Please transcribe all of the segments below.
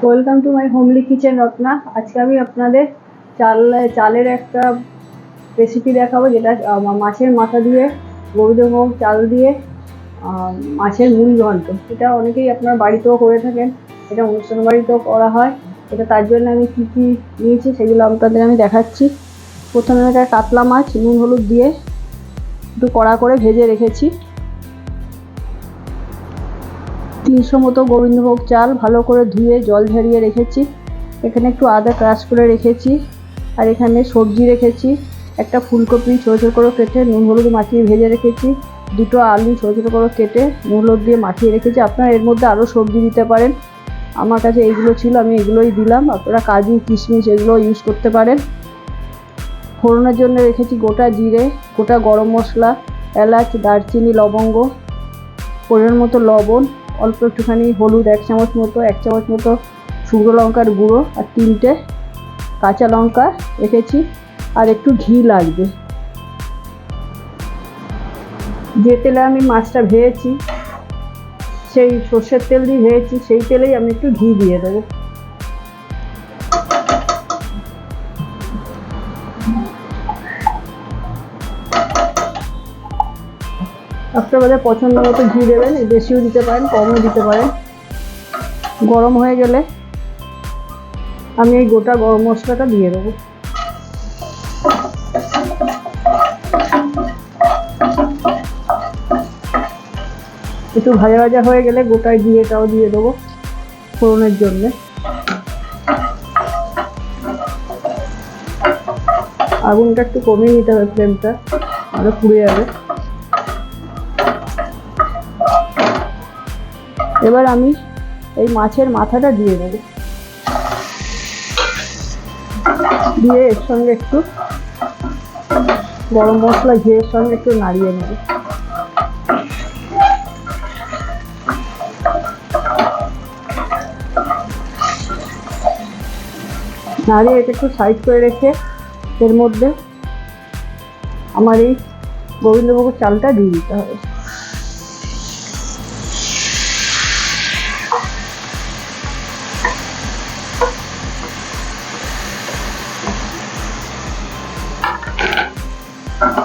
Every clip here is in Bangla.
Welcome to my homely kitchen Ratna. আজকে আমি আপনাদের চালের একটা রেসিপি দেখাবো, যেটা মাছের মাথা দিয়ে গোবিন্দভোগ চাল দিয়ে মাছের মুড়ি ঘন্ট। এটা অনেকেই আপনার বাড়িতেও করে থাকেন, এটা অনুষ্ঠান বাড়িতেও করা হয়। এটা তার জন্য আমি কী কী নিয়েছি সেগুলো আপনাদের আমি দেখাচ্ছি। প্রথমে একটা কাতলা মাছ নুন হলুদ দিয়ে একটু কড়া করে ভেজে রেখেছি। 300 মতো গোবিন্দভোগ চাল ভালো করে ধুয়ে জল ঝরিয়ে রেখেছি। এখানে একটু আদা ক্রাশ করে রেখেছি, আর এখানে সবজি রেখেছি। একটা ফুলকপি ছোটো ছোটো করে কেটে নুন হলুদ মাখিয়ে ভেজে রেখেছি। 2টো আলু ছোটো ছোটো করে কেটে নুন হলুদ দিয়ে মাখিয়ে রেখেছি। আপনারা এর মধ্যে আরও সবজি দিতে পারেন, আমার কাছে এইগুলো ছিল, আমি এগুলোই দিলাম। আপনারা কাজু কিশমিশ এগুলো ইউজ করতে পারেন। ফোড়নের জন্য রেখেছি গোটা জিরে, গোটা গরম মশলা, এলাচ, দারচিনি, লবঙ্গ, পরিমাণ মতো লবণ, অল্প একটুখানি হলুদ 1 চামচ মতো, 1 চামচ মতো শুকনো লঙ্কার গুঁড়ো, আর 3টে কাঁচা লঙ্কা রেখেছি। আর একটু ঘি লাগবে। যে তেলে আমি মাছটা ভেজেছি, সেই সর্ষের তেল দিয়ে ভেজেছি, সেই তেলেই আমি একটু ঘি দিয়ে দেবো। আপনাদের পছন্দ মতো ঘি দেবেন, বেশিও দিতে পারেন, কমও দিতে পারেন। গরম হয়ে গেলে আমি এই গোটা গরম মশলাটা দিয়ে দেবো। একটু ভাজা ভাজা হয়ে গেলে গোটা জিরেটাও দিয়ে দেবো ফোড়নের জন্যে। আগুনটা একটু কমিয়ে নিতে হবে, ফ্লেমটা আরও পুড়ে যাবে। এবার আমি এই মাছের মাথাটা দিয়ে দেবো, দিয়ে এর সঙ্গে একটু গরম মশলা ঘিয়ের সঙ্গে একটু নাড়িয়ে নেব। নাড়িয়ে এটা একটু সাইড করে রেখে এর মধ্যে আমার এই গোবিন্দভোগের চালটা দিয়ে দিতে হবে।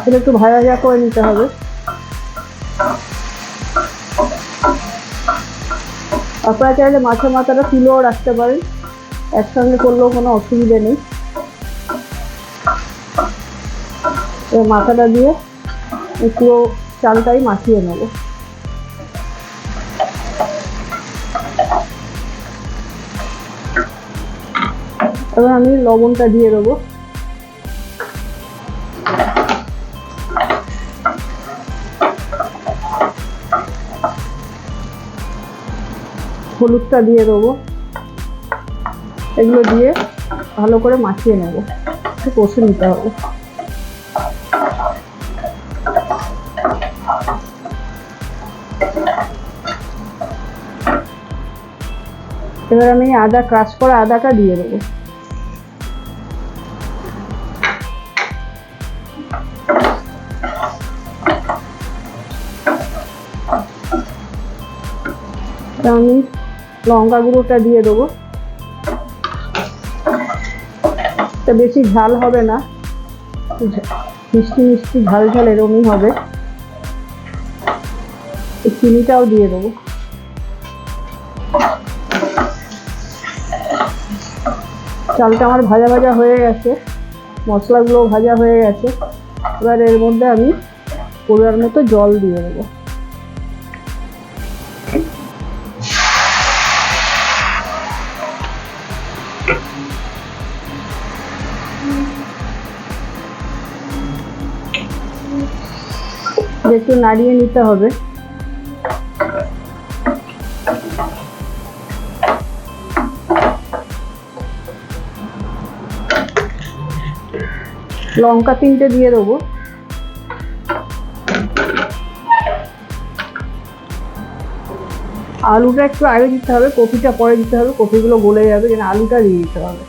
এটা একটু ভাজা ভাজা করে নিতে হবে। আপনারা চাইলে মাছের মাথাটা তুলেও রাখতে পারেন, একসঙ্গে করলেও কোনো অসুবিধা নেই। মাথাটা দিয়ে পুরো চালটাই মাখিয়ে নেব। এবার আমি লবণটা দিয়ে দেবো। হলুদটা দিয়ে দেবো। এগুলো দিয়ে ভালো করে মাখিয়ে নেব, একটু কষে নিতে হবে। এবার আমি আদা ক্রাশ করা আদাটা দিয়ে দেবো। আমি লঙ্কা গুঁড়োটা দিয়ে দেবো। এটা বেশি ঝাল হবে না, মিষ্টি মিষ্টি ঝাল ঝাল এরকমই হবে। চিনিটাও দিয়ে দেবো। চালটা আমার ভাজা ভাজা হয়ে গেছে, মশলাগুলো ভাজা হয়ে গেছে। এবার এর মধ্যে আমি পরিমাণ মতো জল দিয়ে দেবো। একটু নাড়িয়ে নিতে হবে। লঙ্কা 3টে দিয়ে দেবো। আলুটা একটু আগে দিতে হবে, কপিটা পরে দিতে হবে, কপিগুলো গলে যাবে, যেন আলুটা দিয়ে দিতে হবে।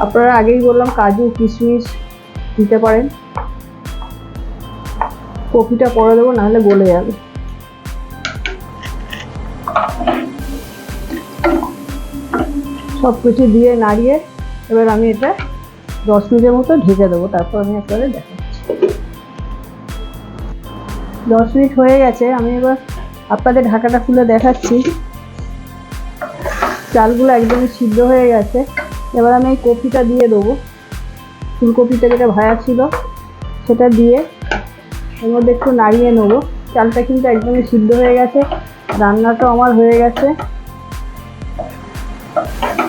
আপনারা আগেই বললাম কাজু কিশমিশ দিতে পারেন, কপিটা পরে দেবো, নাহলে গলে যাবে। সব কিছু দিয়ে নাড়িয়ে এবার আমি এটা 10 মিনিটের মতো ঢেকে দেবো, তারপর আমি আপনাদের দেখাচ্ছি। 10 মিনিট হয়ে গেছে, আমি এবার আপনাদের ঢাকাটা খুলে দেখাচ্ছি। চালগুলো একদমই সিদ্ধ হয়ে গেছে। এবার আমি এই কপিটা দিয়ে দেবো, ফুলকপিটা যেটা ভাজা ছিল সেটা দিয়ে এর মধ্যে একটু নাড়িয়ে নেবো। চালটা কিন্তু একদমই সিদ্ধ হয়ে গেছে, রান্নাটাও আমার হয়ে গেছে।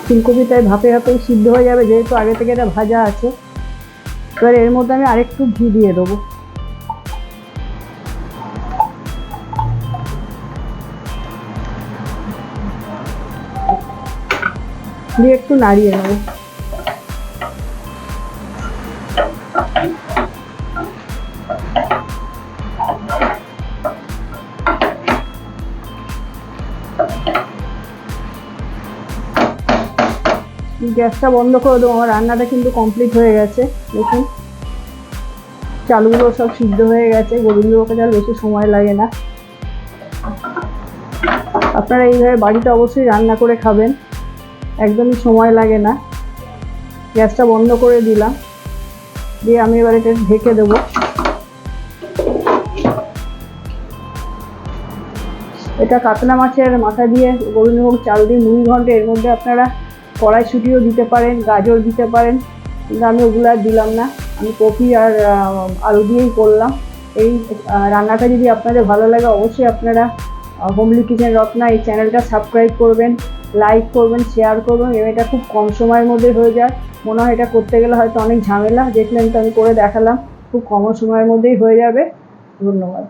ফুলকপিটায় ভাপে ভাপেই সিদ্ধ হয়ে যাবে, যেহেতু আগে থেকে এটা ভাজা আছে। এবার এর মধ্যে আমি আরেকটু ঘি দিয়ে দেবো। দিয়ে একটু নাড়িয়ে নেবো। গ্যাসটা বন্ধ করে দেবো। আমার রান্নাটা কিন্তু কমপ্লিট হয়ে গেছে। দেখুন চালগুলো সব সিদ্ধ হয়ে গেছে। গোবিন্দভোগ চাল বেশি সময় লাগে না। আপনারা এইভাবে বাড়িতে অবশ্যই রান্না করে খাবেন, একদমই সময় লাগে না। গ্যাসটা বন্ধ করে দিলাম, দিয়ে আমি এবার এটা ঢেকে দেবো। এটা কাতলা মাছের মাথা দিয়ে গোবিন্দভোগ চাল দিয়ে মুড়ি ঘন্ট। এর মধ্যে আপনারা কড়াইশুঁটিও দিতে পারেন, গাজর দিতে পারেন, কিন্তু আমি ওগুলো আর দিলাম না। আমি কপি আর আলু দিয়েই করলাম। এই রান্নাটা যদি আপনাদের ভালো লাগে অবশ্যই আপনারা হোমলি কিচেন রত্না এই চ্যানেলটা সাবস্ক্রাইব করবেন, লাইক করবেন, শেয়ার করবেন। এবং এটা খুব কম সময়ের মধ্যে হয়ে যায়। মনে হয় এটা করতে গেলে হয়তো অনেক ঝামেলা, দেখলেন তো আমি করে দেখালাম, খুব কম সময়ের মধ্যেই হয়ে যাবে। ধন্যবাদ।